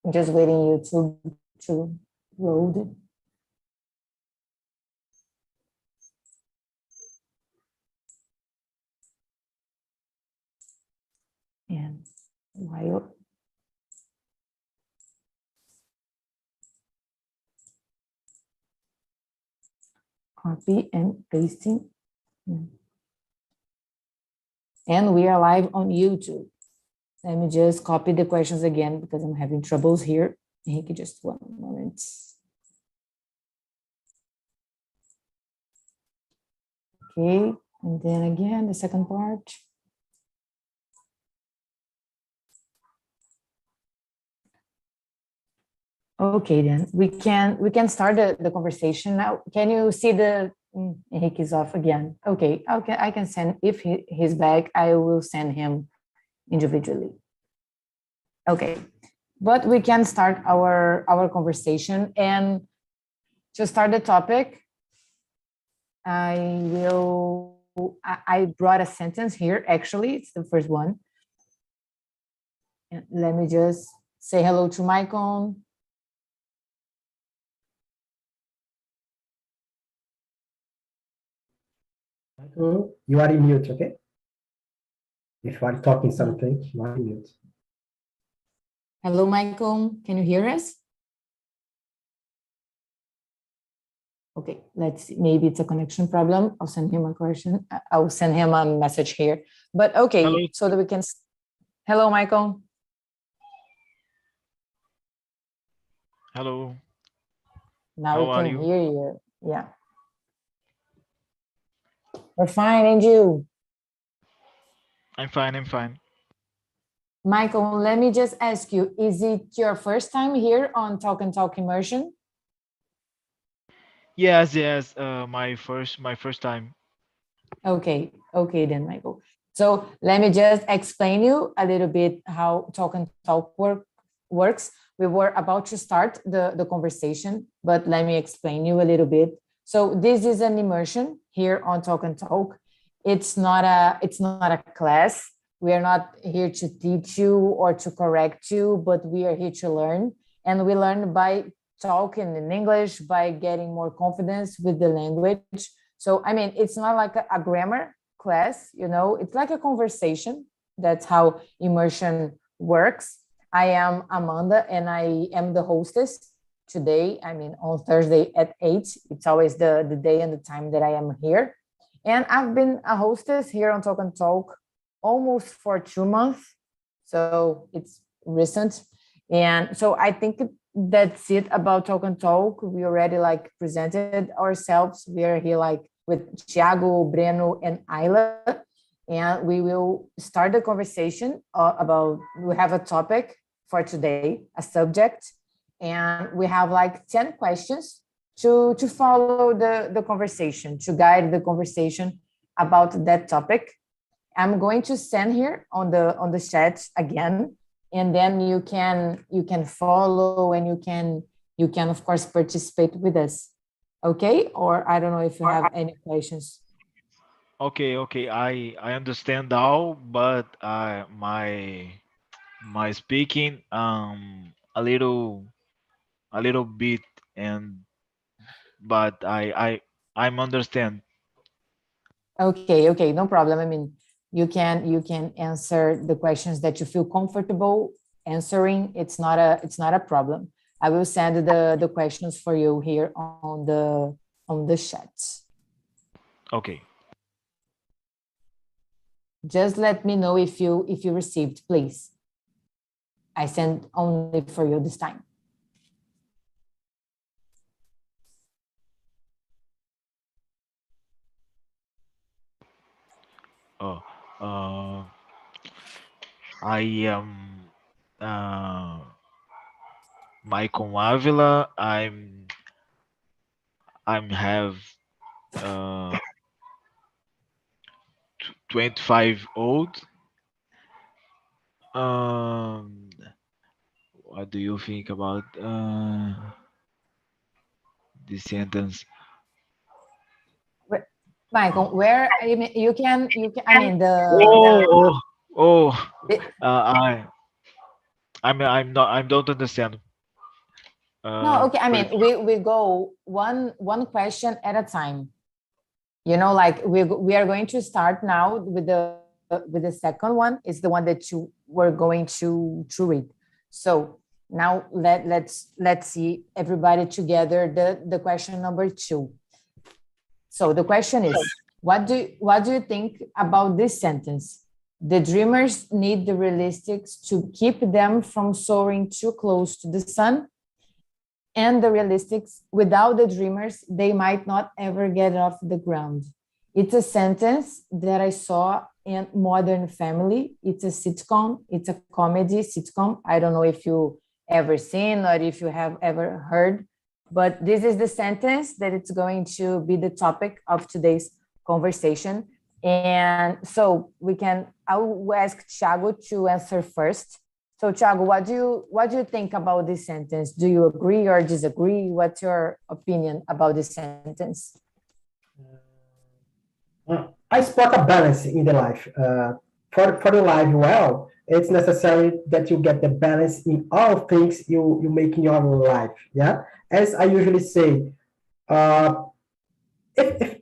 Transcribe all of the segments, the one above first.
I'm just waiting you to load. And while copy and pasting. And we are live on YouTube. Let me just copy the questions again because I'm having troubles here. Henrique, just 1 moment. Okay, and then again, the second part. Okay, then we can start the conversation now. Can you see the Henrique is off again? Okay, I can send, if he's back, I will send him individually. Okay, but we can start our conversation. And to start the topic, I brought a sentence here. Actually, it's the first one. And let me just say hello to Michael. Michael, you are in mute, okay? If you are talking something, you are in mute. Hello, Michael. Can you hear us? Okay, let's see. Maybe it's a connection problem. I'll send him a question. I'll send him a message here. But okay, hello. So that we can. Hello, Michael. Hello. Now we can hear you. Yeah. We're fine, and you? I'm fine. Michael, let me just ask you, is it your first time here on Talk and Talk Immersion? Yes, my first time. Okay then, Michael. So let me just explain you a little bit how Talk and Talk works. We were about to start the conversation, but let me explain you a little bit. So this is an immersion here on Talk and Talk. It's not a class. We are not here to teach you or to correct you, but we are here to learn. And we learn by talking in English, by getting more confidence with the language. So, I mean, it's not like a grammar class, it's like a conversation. That's how immersion works. I am Amanda, and I am the hostess today. I mean, on Thursday at 8. It's always the day and the time that I am here. And I've been a hostess here on Talk and Talk almost for 2 months. So it's recent. And so I think that's it about Talk and Talk. We already presented ourselves. We are here with Thiago, Breno, and Ayla. And we will start the conversation about, we have a topic for today, a subject, and we have 10 questions to follow the conversation, to guide the conversation about that topic. I'm going to send here on the chat again, and then you can follow, and you can of course participate with us. Okay? Or I don't know if you have any questions. Okay. I understand now, but my speaking a little bit, but I'm understand. Okay, no problem. I mean, you can answer the questions that you feel comfortable answering. It's not a problem. I will send the questions for you here on the chat. Okay. Just let me know if you received, please. I sent only for you this time. I am Michael Avila. I'm have 25 old. What do you think about this sentence? Michael, where you can I mean I don't understand. No, okay. I mean, But we go one question at a time. You know, like we are going to start now with the second one. It's the one that you were going to read. So now let's see everybody together the question number 2. So the question is, what do you think about this sentence? The dreamers need the realistics to keep them from soaring too close to the sun, and the realistics, without the dreamers, they might not ever get off the ground. It's a sentence that I saw in Modern Family. It's a sitcom. It's a comedy sitcom. I don't know if you ever seen or if you have ever heard, but this is the sentence that it's going to be the topic of today's conversation. And so I'll ask Thiago to answer first. So Thiago, what do you think about this sentence? Do you agree or disagree? What's your opinion about this sentence? I spot a balance in the life. For the life well, it's necessary that you get the balance in all things you make in your life. Yeah, as I usually say, uh, if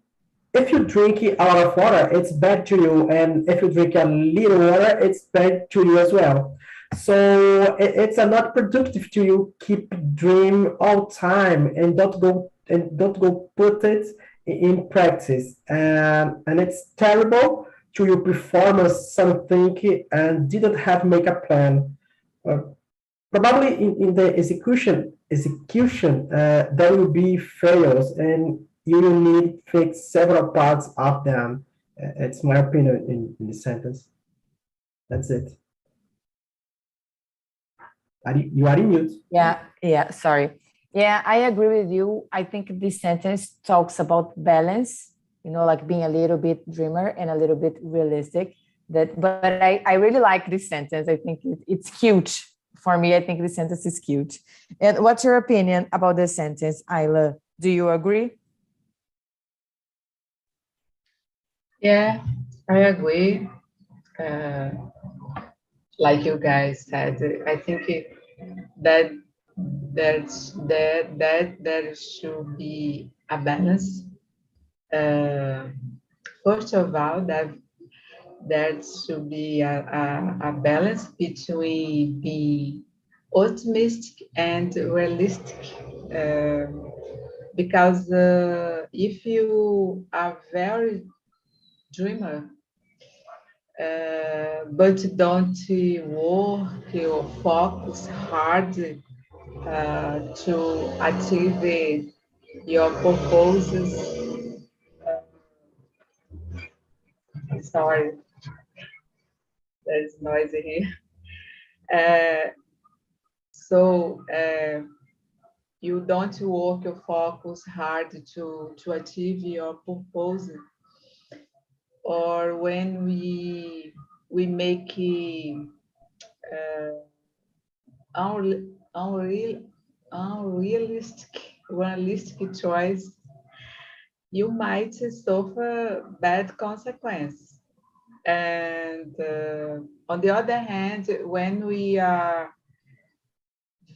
if you drink a lot of water, it's bad to you, and if you drink a little water, it's bad to you as well. So it's not productive to you keep dream all time and don't go put it in practice, and it's terrible to your performance something and didn't have make a plan. Uh, Probably in the execution there will be fails and you will need fix several parts of them. It's my opinion in the sentence. That's it. You are in mute. Yeah, sorry. Yeah, I agree with you. I think this sentence talks about balance, you know, like being a little bit dreamer and a little bit realistic. But I really like this sentence. I think it's cute. For me, I think this sentence is cute. And what's your opinion about this sentence, Ayla? Do you agree? Yeah, I agree. Uh, like you guys said, I think that there should be a balance. First of all, that there should be a balance between being optimistic and realistic. Because if you are very dreamer, but don't work or focus hard to achieve your purposes. Sorry, there's noise here. So you don't work or focus hard to achieve your purpose, or when we make unreal, unrealistic choice, you might suffer bad consequences. And on the other hand, when we are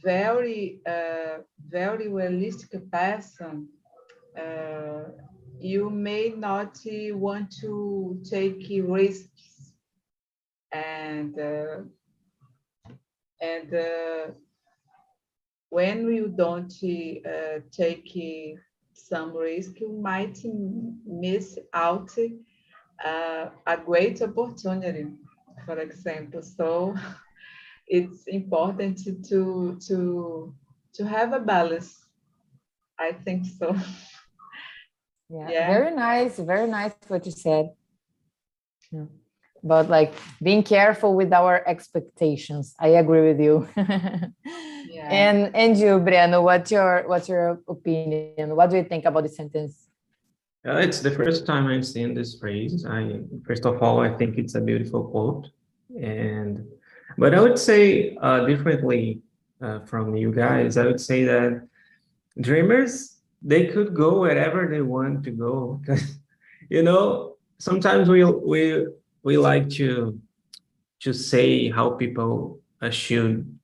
very realistic person, you may not want to take risks, and when you don't take some risk, you might miss out a great opportunity, for example. So it's important to have a balance. I think so. Yeah, very nice what you said. Yeah. But like being careful with our expectations. I agree with you. Yeah. And you, Breno, what's your opinion? What do you think about the sentence? It's the first time I've seen this phrase. First of all, I think it's a beautiful quote, but I would say differently from you guys. I would say that dreamers, they could go wherever they want to go, because sometimes we like to say how people should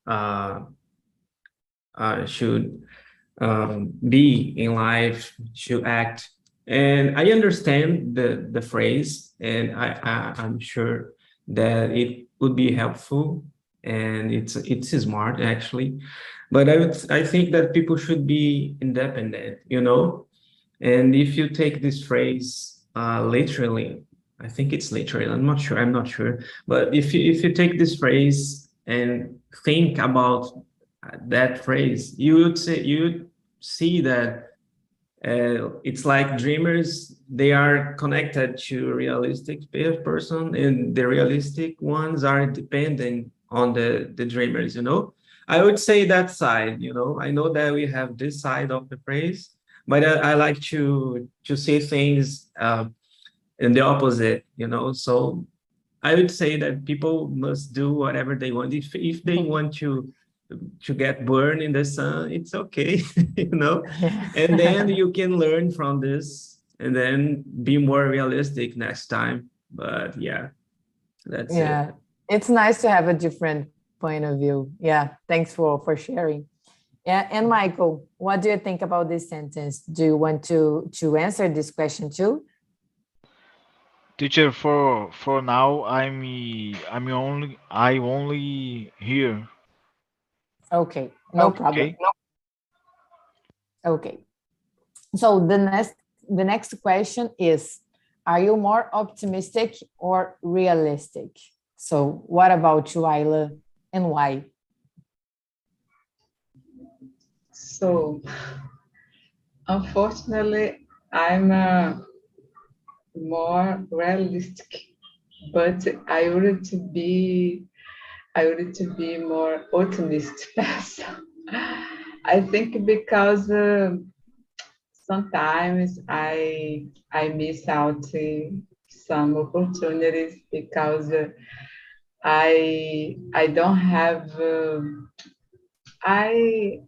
be in life, should act. And I understand the phrase, and I'm sure that it would be helpful, and it's smart actually. But I think that people should be independent, you know. And if you take this phrase literally, I think it's literally. I'm not sure. But if you take this phrase and think about that phrase, you would see that it's like dreamers, they are connected to realistic person, and the realistic ones are dependent on the dreamers, you know. I would say that side, you know. I know that we have this side of the phrase, but I like to see things in the opposite, you know. So I would say that people must do whatever they want. If they want to get burned in the sun, it's okay, you know. And then you can learn from this and then be more realistic next time. But yeah, that's it. Yeah, it's nice to have a different point of view. Yeah, thanks for sharing. Yeah, and Michael, what do you think about this sentence? Do you want to answer this question too? Teacher, for now, I only here. Okay, no problem. Okay. Okay. So the next question is, are you more optimistic or realistic? So what about you, Ayla, and why? So, unfortunately, I'm more realistic, but I wanted to be more optimistic person. I think because sometimes I miss out some opportunities because I don't have I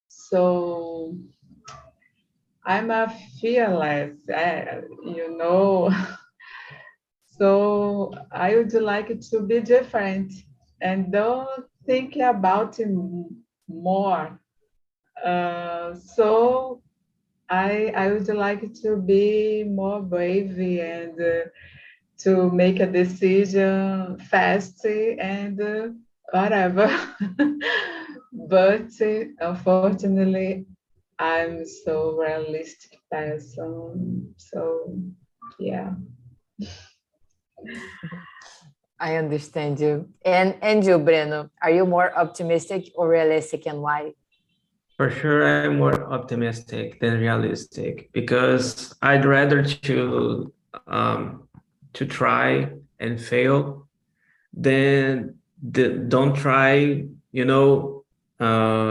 so I'm a fearless, you know. So I would like it to be different and don't think about it more. So I would like to be more brave and to make a decision fast and whatever. But unfortunately, I'm so realistic person. So yeah. I understand you. And you, Breno, are you more optimistic or realistic, and why? For sure, I'm more optimistic than realistic because I'd rather to try and fail than don't try, you know,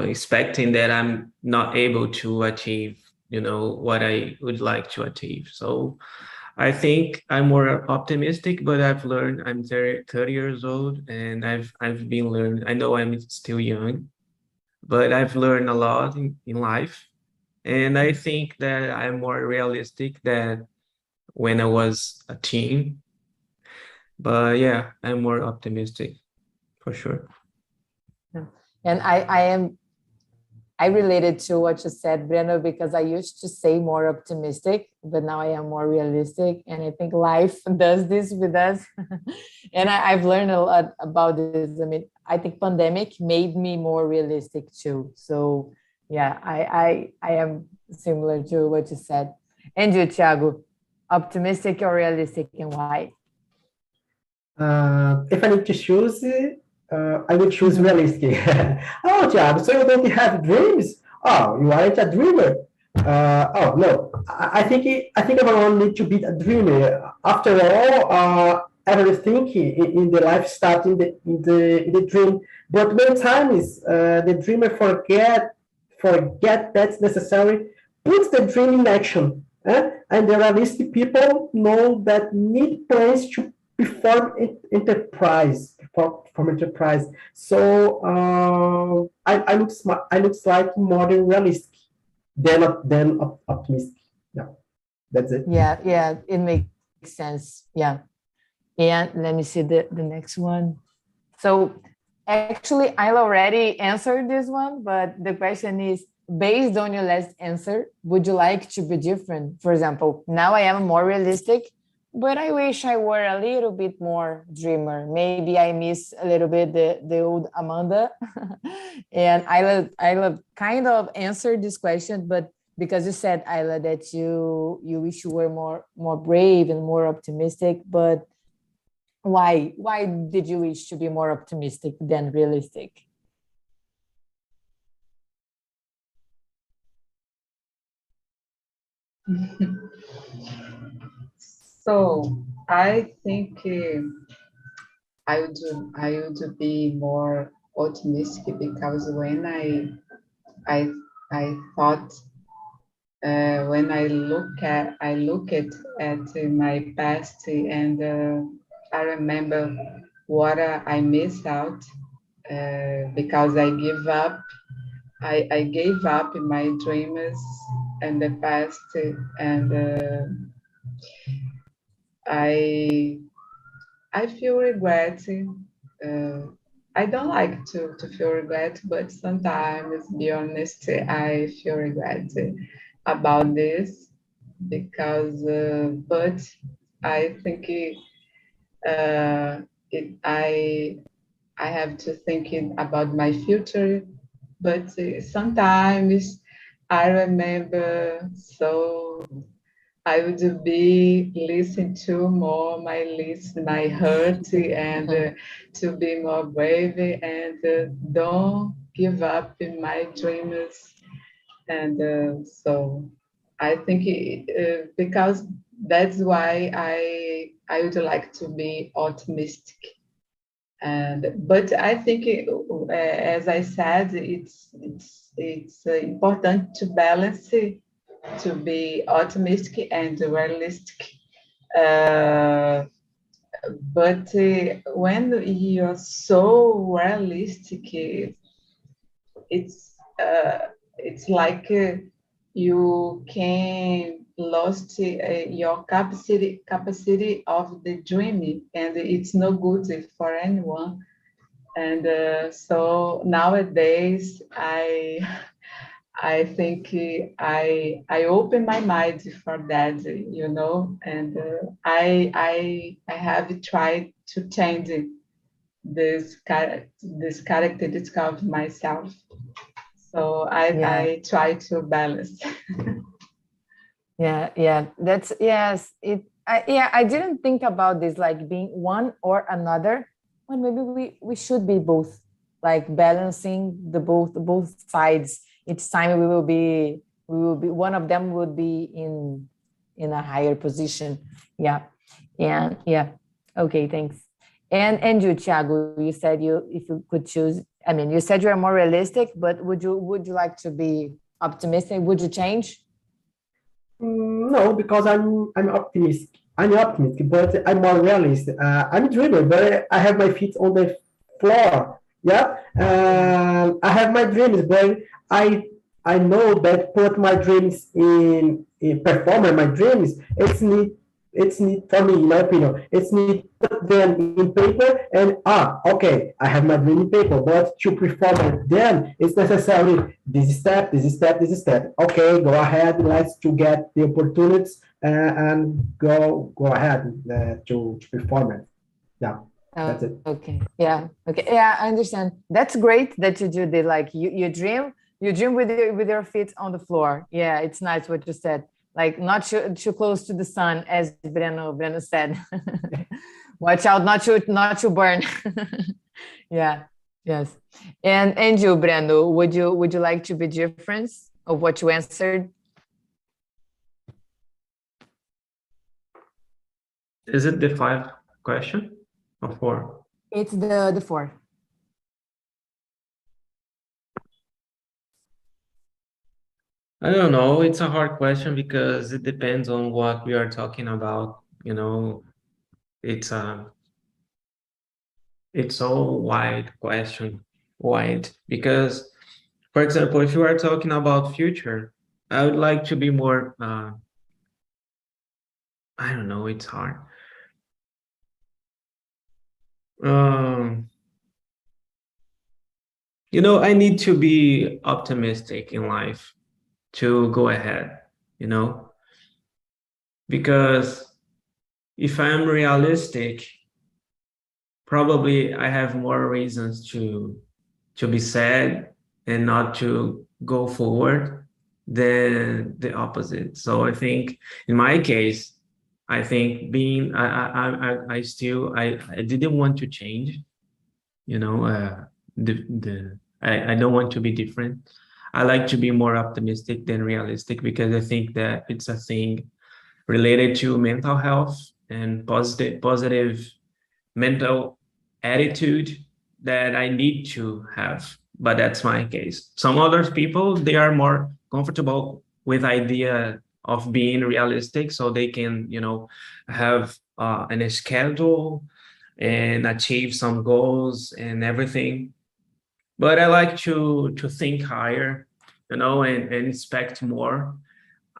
expecting that I'm not able to achieve, you know, what I would like to achieve. So I think I'm more optimistic, but I've learned. I'm 30 years old, and I've been learning. I know I'm still young, but I've learned a lot in life. And I think that I'm more realistic than when I was a teen. But yeah, I'm more optimistic for sure. And I related to what you said, Breno, because I used to say more optimistic, but now I am more realistic. And I think life does this with us. And I've learned a lot about this. I mean, I think pandemic made me more realistic too. So yeah, I am similar to what you said. And you, Thiago, optimistic or realistic, and why? If I need to choose, I would choose realistic. Oh, Thiago, so you don't have dreams? Oh, you aren't a dreamer. Oh no, I think everyone needs to be a dreamer. After all, everything in the life starts in the dream. But many times, the dreamer forget that's necessary. Puts the dream in action, and the realistic people know that need plans to perform enterprise. So I looks like more realistic than optimistic. Yeah, that's it. Yeah, it makes sense. Yeah. And let me see the next one. So actually, I already answered this one, but the question is, based on your last answer, would you like to be different? For example, now I am more realistic, but I wish I were a little bit more dreamer. Maybe I miss a little bit the old Amanda. And I kind of answered this question, but because you said, Ayla, that you wish you were more brave and more optimistic, but why did you wish to be more optimistic than realistic? So I think I would be more optimistic because when I thought when I look at my past and I remember what I missed out because I gave up my dreams in the past and I I feel regret. I don't like to feel regret, but sometimes, be honest, I feel regret about this because, but I think I have to think about my future. But sometimes I remember so I would be listen to more my heart and to be more brave and don't give up in my dreams. And so I think because that's why I would like to be optimistic. And but I think, as I said, it's important to balance it, to be optimistic and realistic. Uh, but when you're so realistic, it's it's like you can lost your capacity of the dreaming, and it's no good for anyone. And so nowadays, I think I open my mind for that, and I have tried to change this characteristic of myself. So I try to balance. Yeah, that's yes. I didn't think about this like being one or another. Well, maybe we should be both, like balancing both sides. Each time we will be one of them would be in a higher position. Yeah, and yeah. Okay, thanks. And you, Thiago, you said you if you could choose. I mean, you said you are more realistic, but would you like to be optimistic? Would you change? No, because I'm optimistic. I'm optimistic, but I'm more realist. I'm a dreamer, but I have my feet on the floor. Yeah, I have my dreams, but I know that put my dreams in performing my dreams. It's need for me, in my opinion. It's need put them in paper and okay, I have my dream in paper, but to perform them, it's necessary this step, this step, this step. Okay, go ahead. Let's to get the opportunities and go ahead to perform it. Yeah, that's it. Okay. Yeah. Okay. Yeah, I understand. That's great that you do the like you dream with your feet on the floor. Yeah, it's nice what you said. Like not too close to the sun, as Breno said. Watch out, not to burn. Yeah. Yes. And you, Breno, would you like to be different of what you answered? Is it the five question or four? It's the four. I don't know. It's a hard question because it depends on what we are talking about. It's a it's so wide question, wide because, for example, if you are talking about future, I would like to be more. I don't know. It's hard. Um, You know, I need to be optimistic in life to go ahead, you know, because if I'm realistic, probably I have more reasons to be sad and not to go forward than the opposite. So I think in my case, I think being I still I didn't want to change, you know, I don't want to be different. I like to be more optimistic than realistic because I think that it's a thing related to mental health and positive mental attitude that I need to have. But that's my case. Some other people, they are more comfortable with idea of being realistic, so they can, you know, have an schedule and achieve some goals and everything. But I like to think higher, you know, and expect more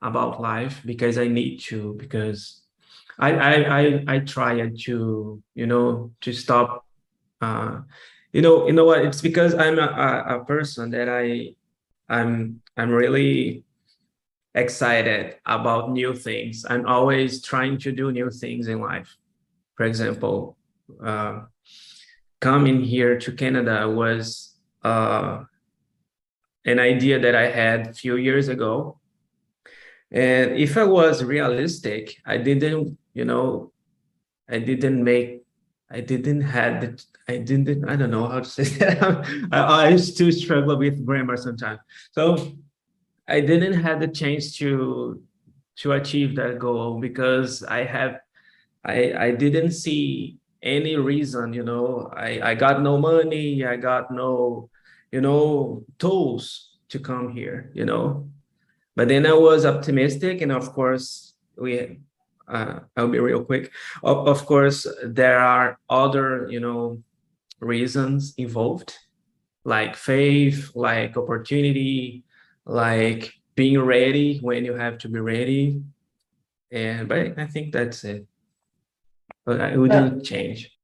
about life because I need to, because I try to, you know, to stop you know what, it's because I'm a person that I'm really excited about new things. I'm always trying to do new things in life. For example, uh, coming here to Canada was an idea that I had a few years ago. And if I was realistic, I didn't, you know, I didn't make, I didn't had the, I didn't, I don't know how to say that. I used to struggle with grammar sometimes. So I didn't have the chance to achieve that goal because I didn't see any reason, you know, I got no money, I got no, you know, tools to come here, you know. But then I was optimistic, and of course, I'll be real quick. Of course, there are other, you know, reasons involved, like faith, like opportunity, like being ready when you have to be ready. And but I think that's it. But I wouldn't change.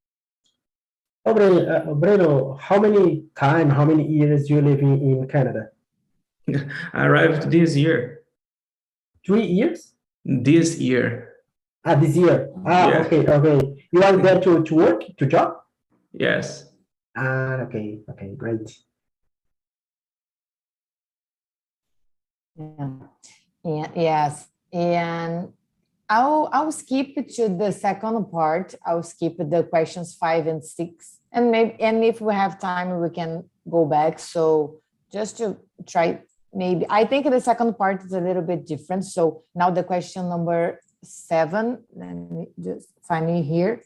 Oh, Breno, how many years you live in Canada? I arrived this year. 3 years? This year. This year. Yeah. Okay. You are there to work, to job? Yes. Okay, great. Yeah. Yeah, yes. And I'll skip to the second part. I'll skip the questions 5 and 6. And maybe, and if we have time, we can go back. So just to try, maybe I think the second part is a little bit different. So now the question number 7. Let me just find it here.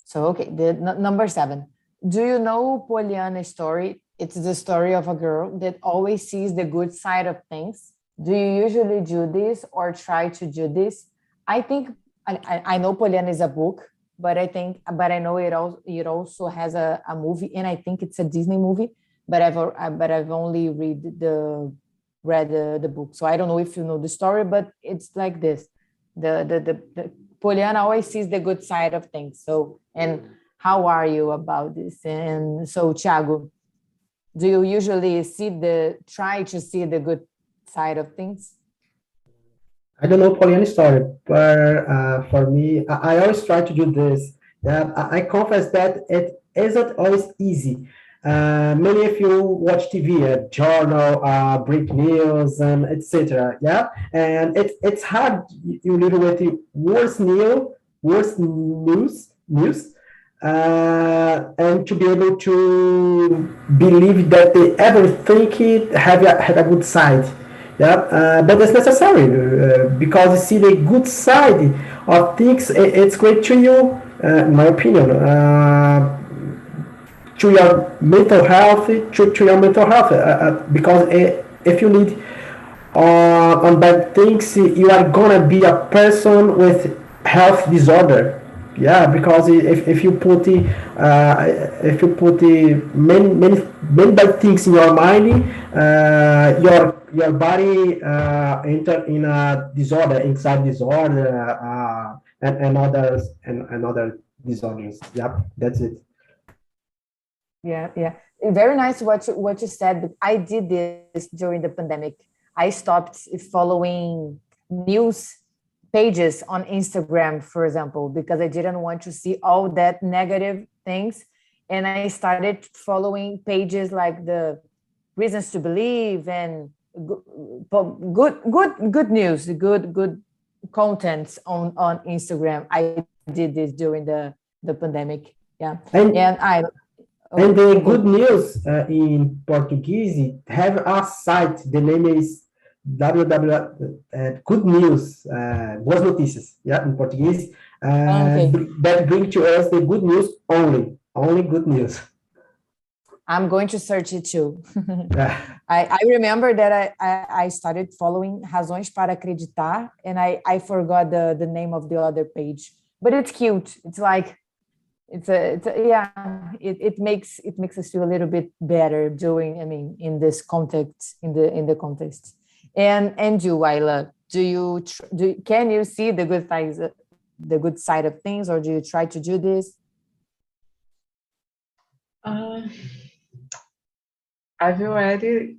So okay, the number 7. Do you know Pollyanna story? It's the story of a girl that always sees the good side of things. Do you usually do this or try to do this? I think I know Pollyanna is a book, but I know it also has a movie, and I think it's a Disney movie. But I've only read the book, so I don't know if you know the story. But it's like this: the Pollyanna always sees the good side of things. So, and how are you about this? And so, Thiago, do you usually try to see the good side of things? I don't know Pollyanna story, but for me, I always try to do this. Yeah, I confess that it isn't always easy. Many of you watch TV, journal, break news, and etc. Yeah, and it's hard. You live with the worst news, and to be able to believe that everything have a good side. Yeah, but it's necessary because you see the good side of things. It's great to you, in my opinion, to your mental health, because if you need on bad things, you are gonna be a person with health disorder. Yeah, because if you put the many bad things in your mind, your body enter in a disorder, anxiety disorder, and other disorders. Yep, that's it. Yeah. Very nice what you said. But I did this during the pandemic. I stopped following news pages on Instagram, for example, because I didn't want to see all that negative things. And I started following pages like the Reasons to Believe and good news, good contents on Instagram. I did this during the pandemic. Yeah. And I and the good news in Portuguese have a site. The name is www. Good news, boas notícias. Yeah, in Portuguese, that bring to us the good news only good news. I'm going to search it too. I remember that I started following Razões para Acreditar, and I forgot the name of the other page, but it's cute. It's like it makes us feel a little bit better in this context, in the context. And you, Ayla, can you see the good things, the good side of things, or do you try to do this? I've already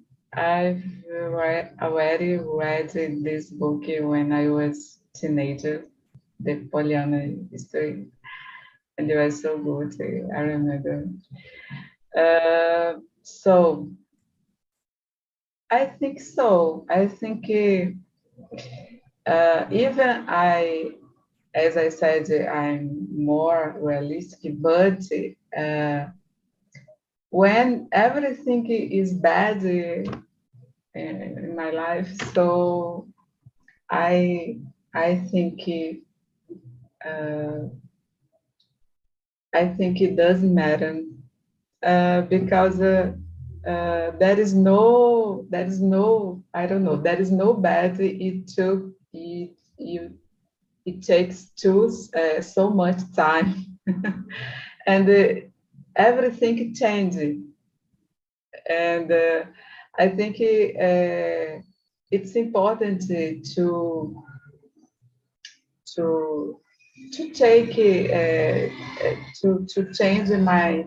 read this book when I was teenager, the Italiano history, and it was so good. I remember. So I think so. I think even as I said, I'm more realistic, but when everything is bad in my life, so I think it doesn't matter because there is no I don't know, there is no bad. It takes so much time and everything changes, and I think it's important to take to change my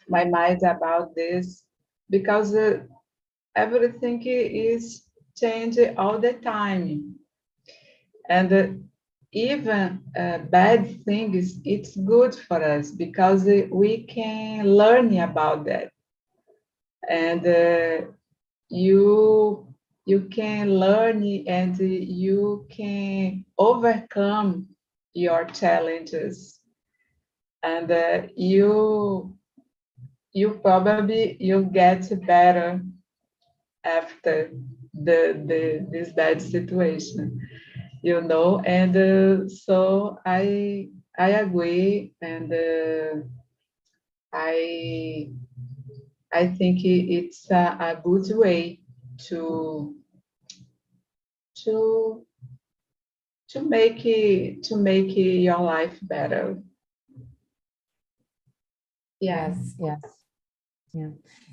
mind about this, because everything is changing all the time, and even bad things, it's good for us because we can learn about that, and you can learn and you can overcome your challenges, and you probably get better after this bad situation, and so I agree, and I think it's a good way to make your life better. Yes. Yeah.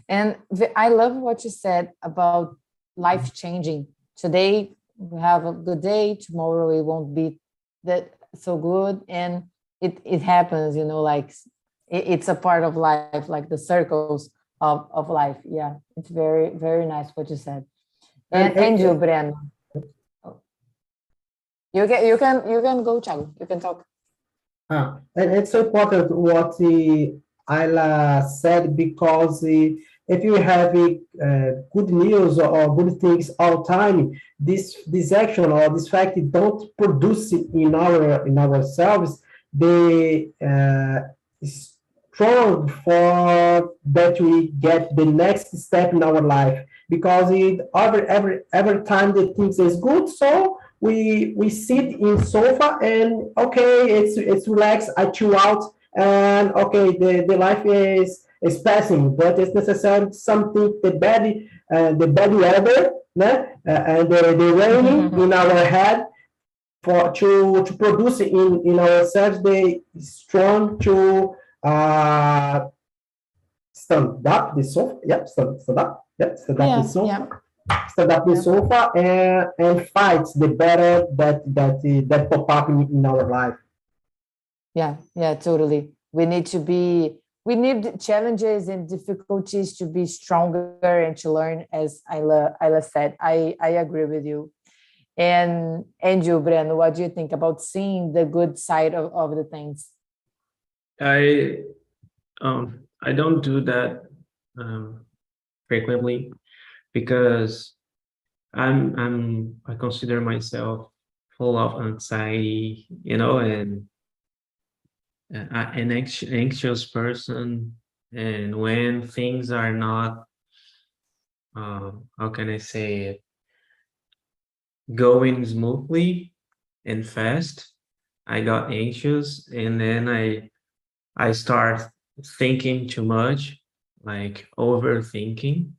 And I love what you said about life changing. Today we have a good day, tomorrow it won't be that so good, and it happens, like it's a part of life, like the circles of life. Yeah, it's very, very nice what you said. And you, Breno, you can go, Thiago, you can talk. And it's so important what Ayla said, because if you have good news or good things all the time, this action or this fact don't produce it in ourselves the strong for that we get the next step in our life, because every time the things is good, so we sit in sofa and okay, it's relaxed, I chill out, and okay, the life is passing, but it's necessary something the bad weather, and the raining in our head to produce in ourselves the strong to stand up the sofa, stand up the sofa. Stand up the sofa and fight the battle that pop up in our life. Yeah, totally. We need to be we need challenges and difficulties to be stronger and to learn, as Ayla said. I agree with you. And you, Breno, what do you think about seeing the good side of the things? I don't do that frequently because I consider myself full of anxiety, and an anxious person. And when things are not, how can I say it, going smoothly and fast, I got anxious, and then I start thinking too much, like overthinking.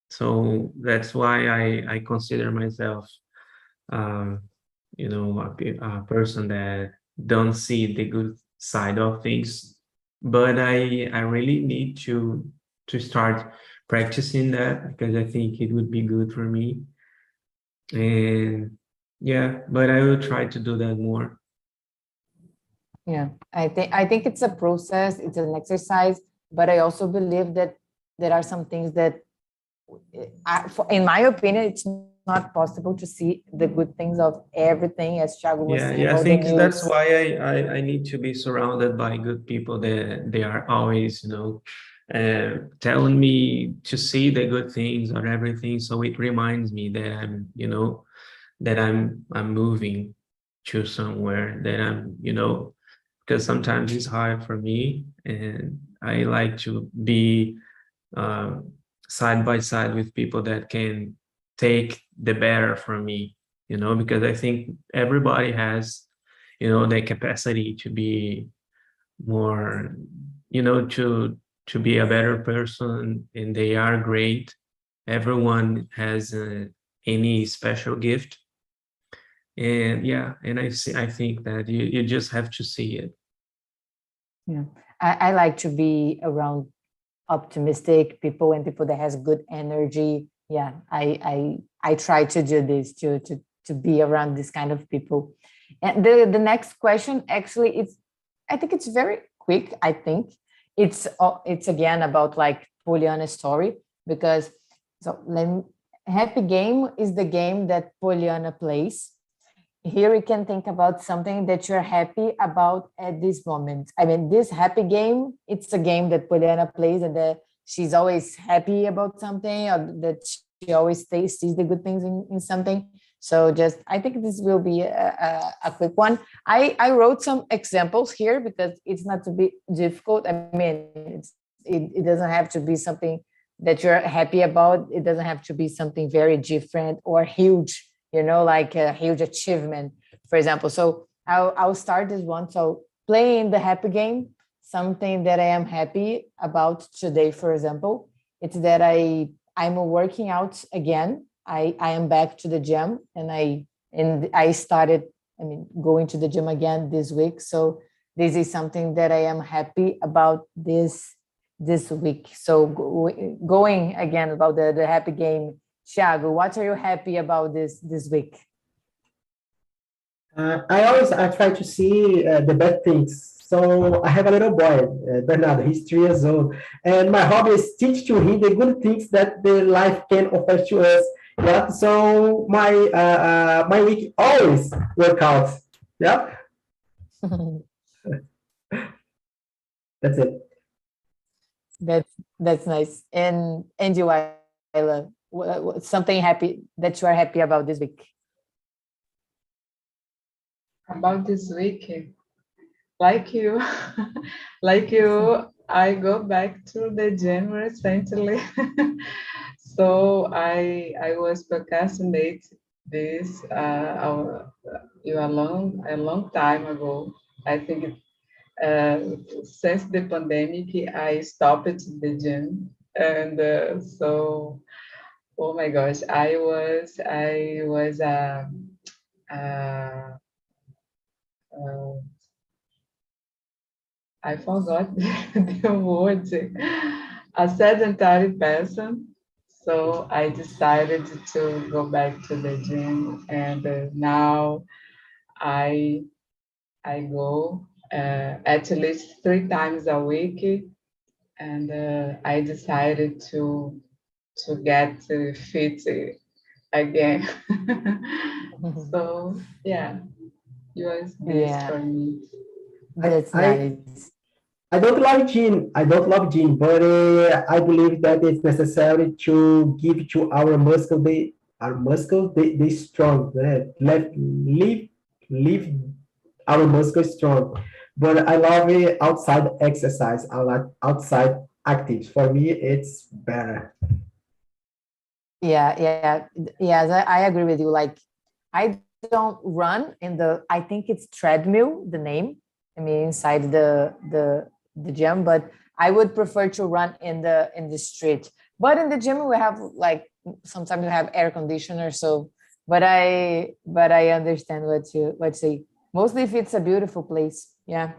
So that's why I consider myself, um, a person that don't see the good side of things. But I really need to start practicing that because I think it would be good for me. And yeah, but I will try to do that more. Yeah, I think it's a process, it's an exercise, but I also believe that there are some things that, in my opinion, it's not possible to see the good things of everything, as Thiago was saying I about the think that's news. why I need to be surrounded by good people that they are always, telling me to see the good things or everything. So it reminds me that I'm moving to somewhere that because sometimes it's hard for me, and I like to be uh, side by side with people that can take the better from me, because I think everybody has, the capacity to be more, to be a better person, and they are great. Everyone has any special gift. And yeah, and I think that you just have to see it. Yeah, I like to be around optimistic people and people that has good energy. Yeah, I try to do this to be around this kind of people. And the next question, actually, I think it's very quick. I think it's again about like Pollyanna's story, because happy game is the game that Pollyanna plays. Here we can think about something that you're happy about at this moment. I mean, this happy game, it's a game that Pollyanna plays, and that she's always happy about something, or that she always sees the good things in something. So I think this will be a quick one. I wrote some examples here because it's not to be difficult. I mean, it doesn't have to be something that you're happy about. It doesn't have to be something very different or huge, like a huge achievement, for example. So I'll start this one. So playing the happy game, something that I am happy about today, for example, it's that I'm working out again. I am back to the gym, and I started, going to the gym again this week. So this is something that I am happy about this week. So going again about the happy game, Thiago, what are you happy about this week? I try to see the bad things. So I have a little boy, Bernardo. He's 3 years old, and my hobby is teach to him the good things that the life can offer to us. Yeah. So my week always work out. Yeah. That's it. That's nice. And you, Ayla, something happy that you are happy about this week? About this week, like you, like you, I go back to the gym recently. So I was procrastinate this a long time ago. I think since the pandemic, I stopped the gym, and so oh my gosh, uh, uh, I forgot the word, a sedentary person. So I decided to go back to the gym, and now I go at least 3 times a week, and I decided to get fit again. So yeah, it was this Yeah, for me. that's I nice. I don't love gym. I don't love gym, but I believe that it's necessary to give to our muscles they strong. Leave our muscles strong. But I love it outside exercise. I like outside actives. For me, it's better. Yeah, yeah, yes, I agree with you. Like, I don't run in the. I think it's treadmill, the name. I mean, inside the gym, but I would prefer to run in the street. But in the gym, we have like sometimes we have air conditioner. So, but I understand what you say. Mostly if it's a beautiful place, yeah.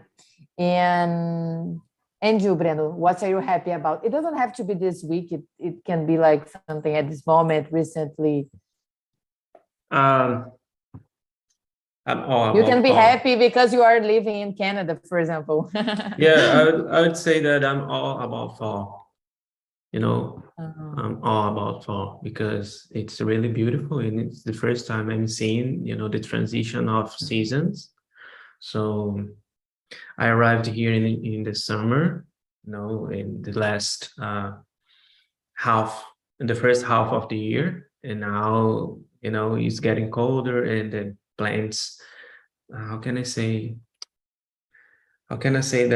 And you, Breno, what are you happy about? It doesn't have to be this week. It can be like something at this moment, recently. Um, I'm all You can about be fall. happy because you are living in Canada, for example. Yeah, I would say that I'm all about fall. You know, I'm all about fall because it's really beautiful and it's the first time I'm seeing, the transition of seasons. So I arrived here in the summer, in the last half, in the first half of the year, and now it's getting colder and the plants. How can I say? How can I say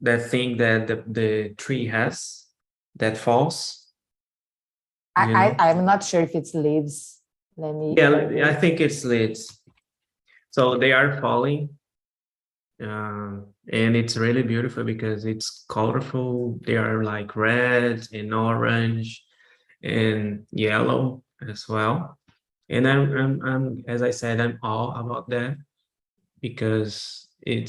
that thing that the tree has that falls? You know? I'm not sure if it's leaves. Yeah, I think it's leaves. So they are falling, and it's really beautiful because it's colorful. They are like red and orange and yellow as well. And I'm as I said, I'm all about that because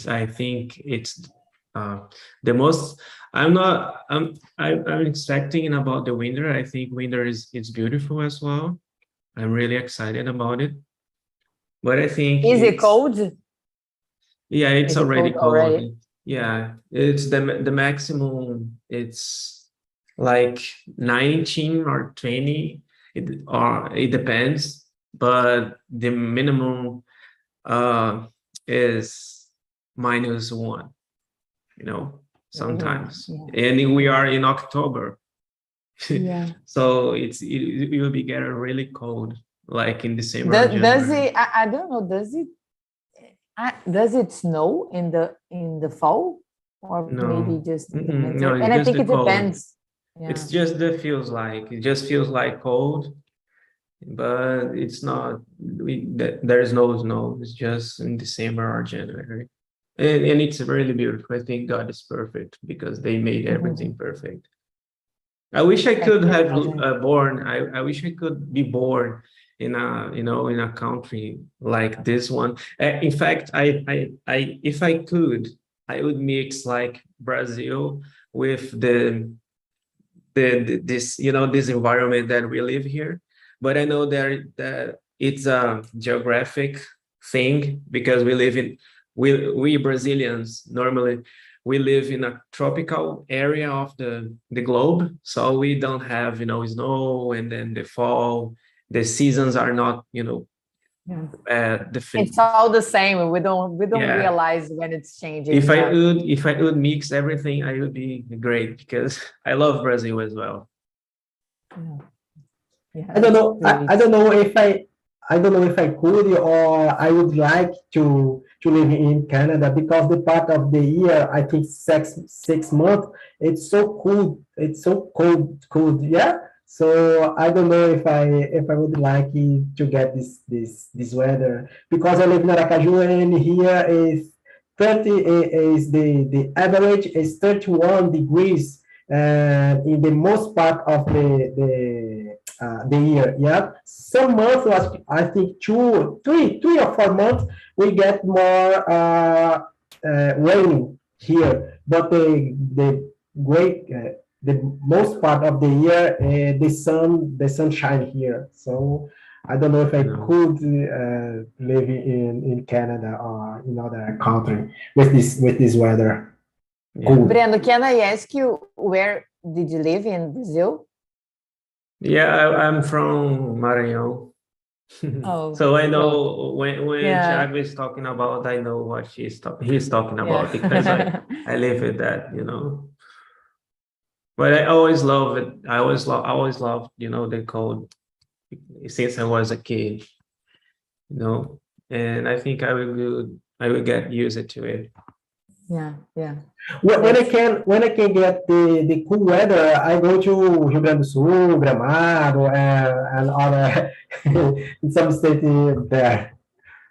I think it's uh, the most. I'm not. I'm expecting about the winter. I think winter is beautiful as well. I'm really excited about it. But I think Is it it's cold? yeah, it's Is it already cold cold. already? Yeah, it's the maximum. It's like 19 or 20. It depends, but the minimum uh is -1. Minimum. Sometimes, Yeah. and we are in October, Yeah. so it will be getting really cold, like in December or Does January. it? I don't know. Does it snow in the fall, or maybe No, just in the no, winter? it's And I just think the it cold. depends. Yeah. It's just the feels like it just feels like cold, but it's not. There's no snow. It's just in December or January, and it's really beautiful. I think God is perfect because they made everything perfect. I wish I I could can have imagine. born. I wish I could be born in a country like this one. In fact, if I could, I would mix like Brazil with this environment that we live here. But I know that it's a geographic thing because we Brazilians normally we live in a tropical area of the globe, so we don't have snow, and then the fall, the seasons are not Yeah. defined. It's all the same. We don't Yeah, realize when it's changing. Yeah. if I would mix everything, I would be great because I love Brazil as well. Yeah. Yeah, I don't that's know. I great. don't know if I don't know if I could or I would like to live in Canada because the part of the year I think 6 months it's so cool. It's so cold. Yeah. So I don't know if I would like to get this weather because I live in Aracaju and here is 30 is the average is 31 degrees in the most part of the year. Yeah, some months was I think 3 or 4 months we get more rain here, but the most part of the year the sunshine here. So I don't know if I No. could live in Canada or in other country with this weather. Yeah. Breno, can I ask you, where did you live in Brazil? Yeah, I'm from Maranhão. Oh, So I know when yeah. Thiago is talking about, I know what he's talking about because I live with that, you know. But I always love it. I always loved, you know, the code since I was a kid, you know. And I think I will get used to it. Yeah, yeah. When I can get the cool weather, I go to Rio Grande do Sul, Gramado, and other in some state there.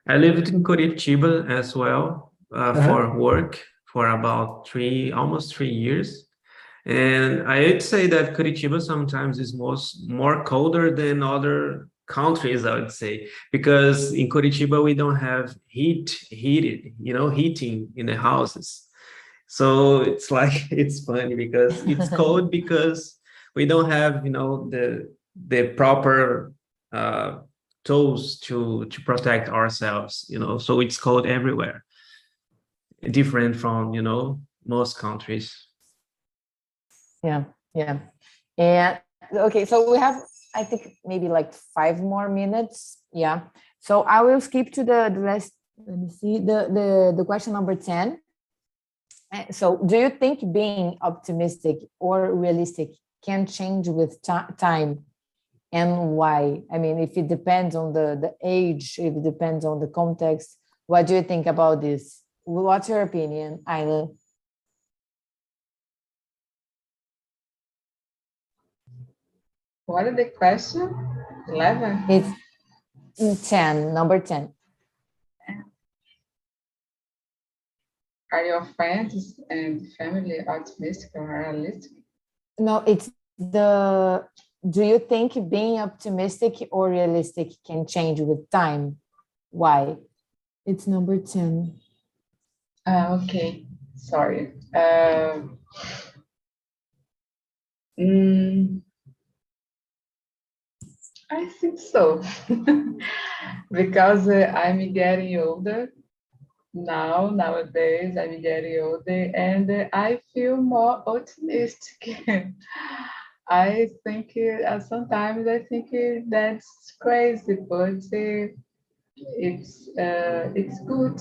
I lived in Curitiba as well for work for about almost 3 years. And I would say that Curitiba sometimes is more colder than other countries, I would say, because in Curitiba we don't have heating in the houses. So it's like it's funny because it's cold because we don't have, you know, the proper tools to protect ourselves, you know. So it's cold everywhere, different from, you know, most countries. Yeah, yeah. And okay, so we have, I think, maybe like 5 more minutes. Yeah. So I will skip to the last, let me see, the question number 10. So do you think being optimistic or realistic can change with time, and why? I mean, if it depends on the age, if it depends on the context, what do you think about this? What's your opinion, Ayla? What is the question? 11? It's 10, number 10. Are your friends and family optimistic or realistic? No, it's do you think being optimistic or realistic can change with time? Why? It's number 10. Okay, sorry. I think so, because I'm getting older nowadays. I'm getting older, and I feel more optimistic. I think sometimes I think that's crazy, but it's good.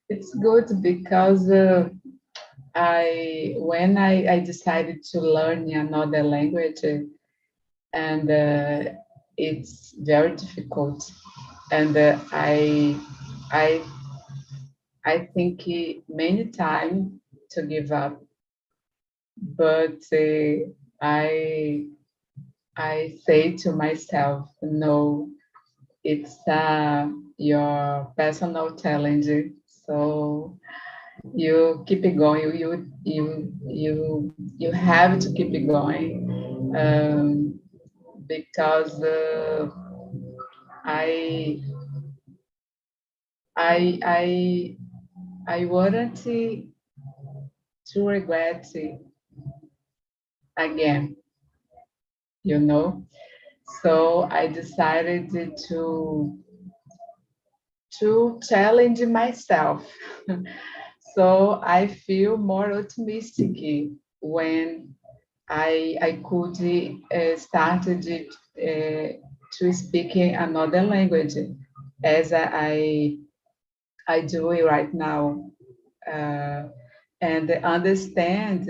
It's good because when I decided to learn another language, and it's very difficult, and I I think many times to give up, but I I say to myself, no, it's your personal challenge, so you keep it going. You have to keep it going, because I I I I wouldn't to regret it again, you know. So I decided to challenge myself. So I feel more optimistic when I could started to speak another language, as I do it right now, and understand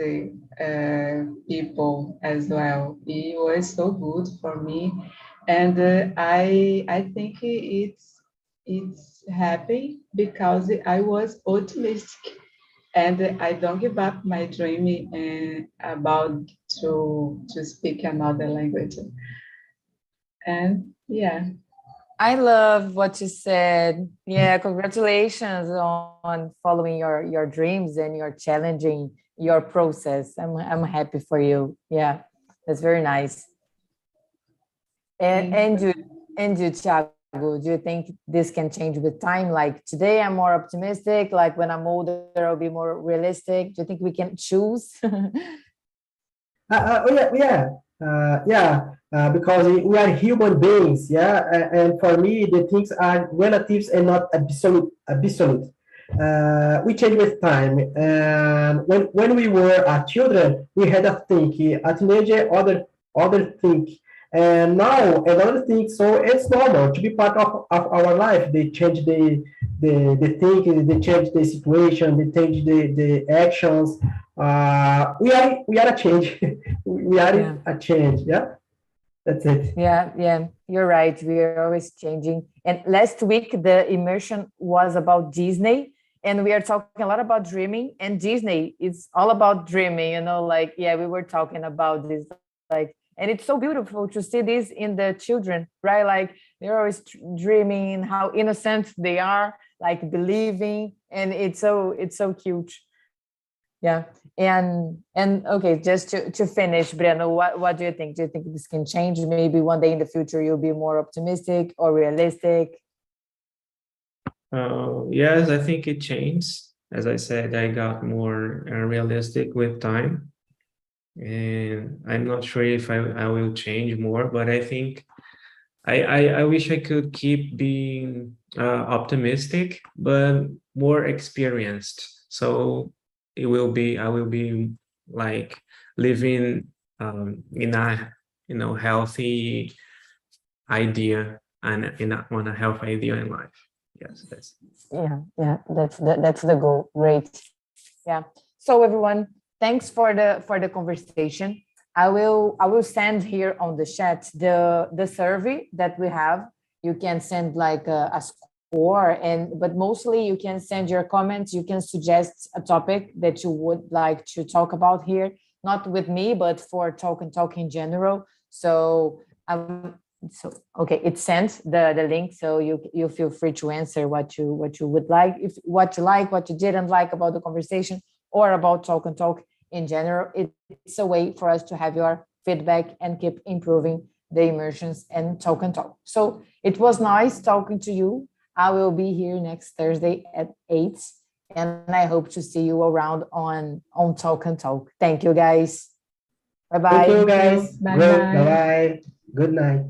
people as well. It was so good for me, and I think it's happy because I was optimistic, and I don't give up my dream about to speak another language. And yeah. I love what you said. Yeah, congratulations on following your dreams and you're challenging your process. I'm happy for you. Yeah, that's very nice. And you, Thiago, do you think this can change with time? Like today, I'm more optimistic. Like when I'm older, I'll be more realistic. Do you think we can choose? Because we are human beings, yeah, and for me, the things are relatives and not absolute. We change with time. And when we were children, we had a think, a teenager, other think. And now another thing, so it's normal to be part of our life. They change the thinking, they change the situation, they change the actions. We are a change. We are a change. Yeah, that's it. Yeah, you're right. We are always changing. And last week, the immersion was about Disney, and we are talking a lot about dreaming. And Disney is all about dreaming, like, yeah, we were talking about this, like, and it's so beautiful to see this in the children, right? Like, they're always dreaming, how innocent they are, like believing, and it's so cute. Yeah. And okay, just to finish, Breno, what do you think? Do you think this can change? Maybe one day in the future you'll be more optimistic or realistic? Yes, I think it changed. As I said, I got more realistic with time. And I'm not sure if I will change more, but I think I wish I could keep being optimistic, but more experienced. So I will be like living in a healthy idea and on a healthy idea in life. Yes, that's That's the goal. Great. Yeah. So everyone, thanks for the conversation. I will send here on the chat the survey that we have. You can send like a score, but mostly you can send your comments. You can suggest a topic that you would like to talk about here, not with me, but for Talk and Talk in general. So okay, it's sent the link, so you feel free to answer what you would like, what you didn't like about the conversation or about Talk and Talk in general. It's a way for us to have your feedback and keep improving the immersions and Talk and Talk. So it was nice talking to you. I will be here next Thursday at 8, and I hope to see you around on Talk and Talk. Thank you, guys. Bye-bye. Thank you, guys. Bye-bye. Bye-bye. Good night.